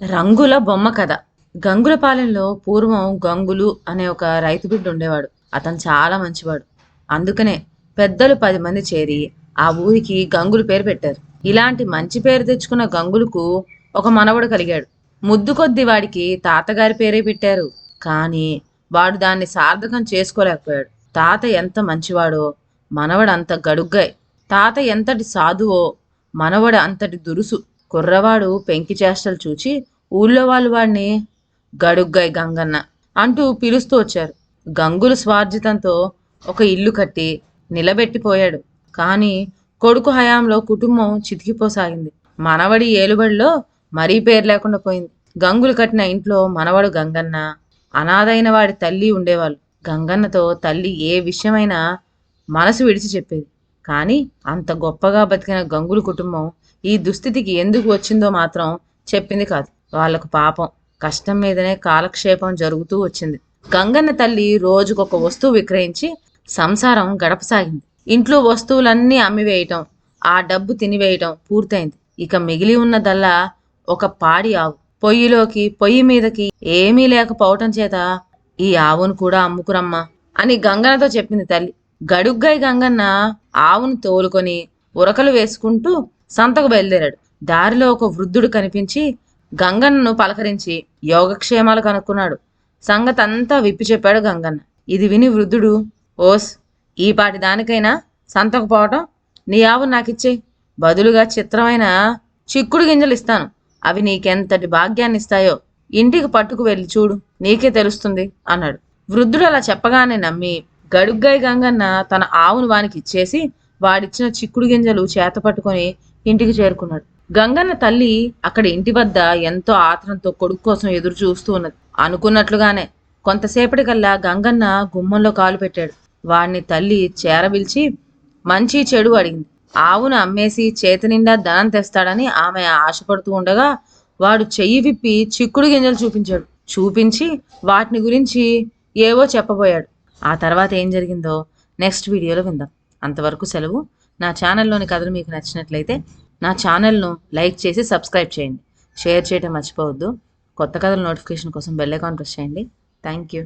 రంగుల బొమ్మ కథ. గంగులపాలెంలో పూర్వం గంగులు అనే ఒక రైతు బిడ్డ ఉండేవాడు. అతను చాలా మంచివాడు. అందుకనే పెద్దలు 10 మంది చేరి ఆ ఊరికి గంగులు పేరు పెట్టారు. ఇలాంటి మంచి పేరు తెచ్చుకున్న గంగులకు ఒక మనవడు కలిగాడు. ముద్దు కొద్ది వాడికి తాతగారి పేరే పెట్టారు. కానీ వాడు దాన్ని సార్థకం చేసుకోలేకపోయాడు. తాత ఎంత మంచివాడో మనవడు అంత గడుగ్గాయ్. తాత ఎంతటి సాధువో మనవడు అంతటి దురుసు. కుర్రవాడు పెంకి చేష్టలు చూచి ఊళ్ళో వాళ్ళు వాడిని గడుగ్గాయ్ గంగన్న అంటూ పిలుస్తూ వచ్చారు. గంగులు స్వార్జితంతో ఒక ఇల్లు కట్టి నిలబెట్టిపోయాడు. కానీ కొడుకు హయాంలో కుటుంబం చితికిపోసాగింది. మనవడి ఏలుబడిలో మరీ పేరు లేకుండా పోయింది. గంగులు కట్టిన ఇంట్లో మనవడు గంగన్న, అనాథైన వాడి తల్లి ఉండేవాళ్ళు. గంగన్నతో తల్లి ఏ విషయమైనా మనసు విడిచి చెప్పేది. కానీ అంత గొప్పగా బతికిన గంగులు కుటుంబం ఈ దుస్థితికి ఎందుకు వచ్చిందో మాత్రం చెప్పింది కాదు. వాళ్లకు పాపం కష్టం మీదనే కాలక్షేపం జరుగుతూ వచ్చింది. గంగన్న తల్లి రోజుకొక వస్తువు విక్రయించి సంసారం గడపసాగింది. ఇంట్లో వస్తువులన్నీ అమ్మివేయటం, ఆ డబ్బు తినివేయటం పూర్తయింది. ఇక మిగిలి ఉన్నదల్లా ఒక పాడి ఆవు. పొయ్యి మీదకి ఏమీ లేకపోవటం చేత ఈ ఆవును కూడా అమ్ముకురమ్మా అని గంగన్నతో చెప్పింది తల్లి. గడుగ్గాయి గంగన్న ఆవును తోలుకొని ఉరకలు వేసుకుంటూ సంతకు బయలుదేరాడు. దారిలో ఒక వృద్ధుడు కనిపించి గంగన్నను పలకరించి యోగక్షేమాలు కనుక్కున్నాడు. సంగతంతా విప్పి చెప్పాడు గంగన్న. ఇది విని వృద్ధుడు, ఓస్, ఈ పాటి దానికైనా సంతకు పోవటం? నీ ఆవు నాకిచ్చేయి, బదులుగా చిత్రమైన చిక్కుడు గింజలు ఇస్తాను. అవి నీకెంతటి భాగ్యాన్ని ఇస్తాయో ఇంటికి పట్టుకు వెళ్ళి చూడు, నీకే తెలుస్తుంది అన్నాడు. వృద్ధుడు అలా చెప్పగానే నమ్మి గడుగ్గాయి గంగన్న తన ఆవును వానికి ఇచ్చేసి వాడిచ్చిన చిక్కుడు గింజలు చేత పట్టుకొని ఇంటికి చేరుకున్నాడు. గంగన్న తల్లి అక్కడ ఇంటి వద్ద ఎంతో ఆత్రంతో కొడుకు కోసం ఎదురు చూస్తూ ఉన్నది. అనుకున్నట్లుగానే కొంతసేపటికల్లా గంగన్న గుమ్మంలో కాలు పెట్టాడు. వాడిని తల్లి చేరబిల్చి మంచి చెడు అడిగింది. ఆవును అమ్మేసి చేతి నిండా ధనం తెస్తాడని ఆమె ఆశపడుతూ ఉండగా వాడు చెయ్యి విప్పి చిక్కుడు గింజలు చూపించి వాటిని గురించి ఏవో చెప్పబోయాడు. ఆ తర్వాత ఏం జరిగిందో నెక్స్ట్ వీడియోలో విందాం. అంతవరకు సెలవు. నా ఛానల్లోని కథలు మీకు నచ్చినట్లయితే నా ఛానల్ను లైక్ చేసి సబ్స్క్రైబ్ చేయండి. షేర్ చేయడం మర్చిపోవద్దు. కొత్త కథల నోటిఫికేషన్ కోసం బెల్ ఐకాన్ ప్రెస్ చేయండి. Thank you.